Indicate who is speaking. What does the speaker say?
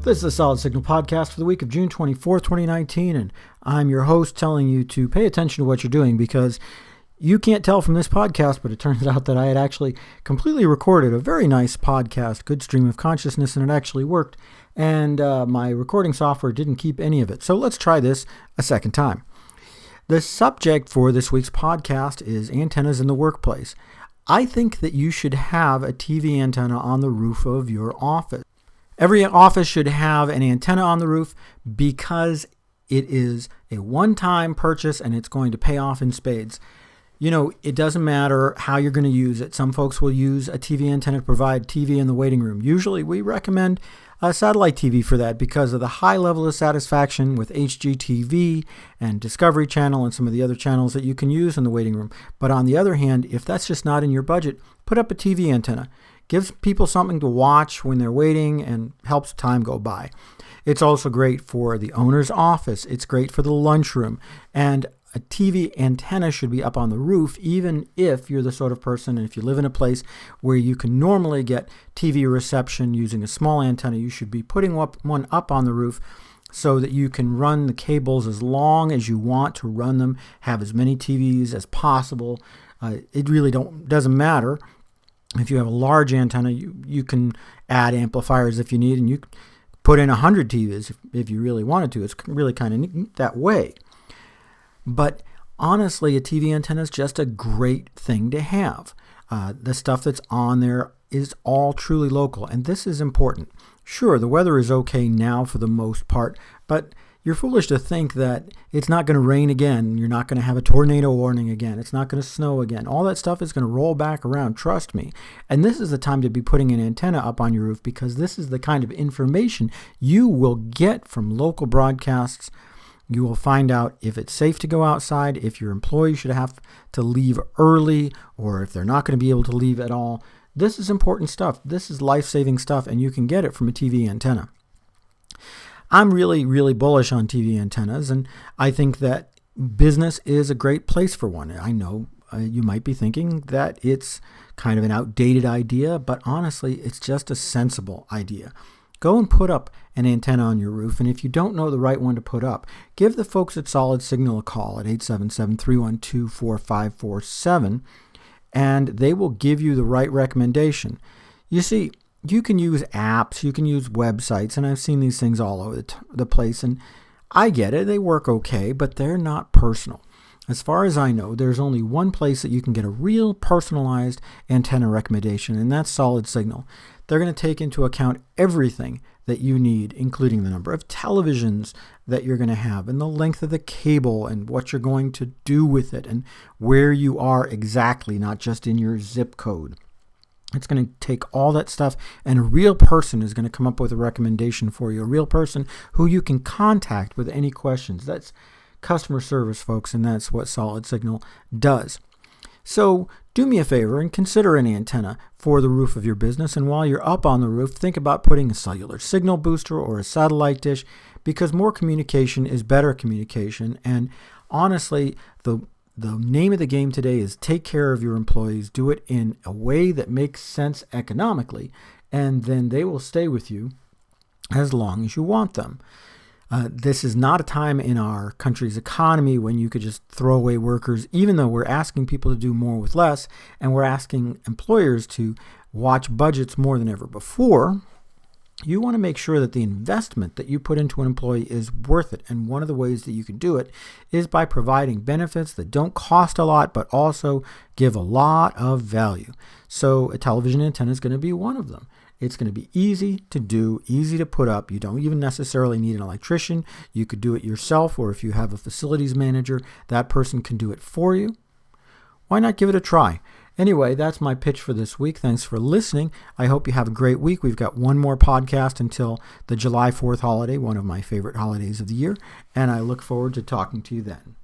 Speaker 1: This is the Solid Signal Podcast for the week of June 24th, 2019, and I'm your host telling you to pay attention to what you're doing because you can't tell from this podcast, but it turns out that I had actually completely recorded a very nice podcast, Good Stream of Consciousness, and it actually worked, and my recording software didn't keep any of it. So let's try this a second time. The subject for this week's podcast is antennas in the workplace. I think that you should have a TV antenna on the roof of your office. Every office should have an antenna on the roof because it is a one-time purchase and it's going to pay off in spades. You know, it doesn't matter how you're going to use it. Some folks will use a TV antenna to provide TV in the waiting room. Usually we recommend a satellite TV for that because of the high level of satisfaction with HGTV and Discovery Channel and some of the other channels that you can use in the waiting room. But on the other hand, if that's just not in your budget, put up a TV antenna. Gives people something to watch when they're waiting and helps time go by. It's also great for the owner's office. It's great for the lunchroom. And a TV antenna should be up on the roof, even if you're the sort of person, and if you live in a place where you can normally get TV reception using a small antenna, you should be putting one up on the roof so that you can run the cables as long as you want to run them, have as many TVs as possible. It really doesn't matter. If you have a large antenna, you can add amplifiers if you need, and you put in 100 TVs if you really wanted to. It's really kind of neat that way. But honestly, a TV antenna is just a great thing to have. The stuff that's on there is all truly local, and this is important. Sure, the weather is okay now for the most part, but you're foolish to think that it's not going to rain again. You're not going to have a tornado warning again. It's not going to snow again. All that stuff is going to roll back around, trust me. And this is the time to be putting an antenna up on your roof because this is the kind of information you will get from local broadcasts. You will find out if it's safe to go outside, if your employees should have to leave early, or if they're not going to be able to leave at all. This is important stuff. This is life-saving stuff, and you can get it from a TV antenna. I'm really, really bullish on TV antennas, and I think that business is a great place for one. I know you might be thinking that it's kind of an outdated idea, but honestly, it's just a sensible idea. Go and put up an antenna on your roof, and if you don't know the right one to put up, give the folks at Solid Signal a call at 877-312-4547, and they will give you the right recommendation. You see, you can use apps, you can use websites, and I've seen these things all over the place, and I get it, they work okay, but they're not personal. As far as I know, there's only one place that you can get a real personalized antenna recommendation, and that's Solid Signal. They're going to take into account everything that you need, including the number of televisions that you're going to have, and the length of the cable, and what you're going to do with it, and where you are exactly, not just in your zip code. It's going to take all that stuff, and a real person is going to come up with a recommendation for you, a real person who you can contact with any questions. That's customer service, folks, and that's what Solid Signal does. So do me a favor and consider an antenna for the roof of your business, and while you're up on the roof, think about putting a cellular signal booster or a satellite dish, because more communication is better communication, and honestly, the name of the game today is take care of your employees, do it in a way that makes sense economically, and then they will stay with you as long as you want them. This is not a time in our country's economy when you could just throw away workers, even though we're asking people to do more with less, and we're asking employers to watch budgets more than ever before. You want to make sure that the investment that you put into an employee is worth it. And one of the ways that you can do it is by providing benefits that don't cost a lot, but also give a lot of value. So a television antenna is going to be one of them. It's going to be easy to do, easy to put up. You don't even necessarily need an electrician. You could do it yourself, or if you have a facilities manager, that person can do it for you. Why not give it a try? Anyway, that's my pitch for this week. Thanks for listening. I hope you have a great week. We've got one more podcast until the July 4th holiday, one of my favorite holidays of the year, and I look forward to talking to you then.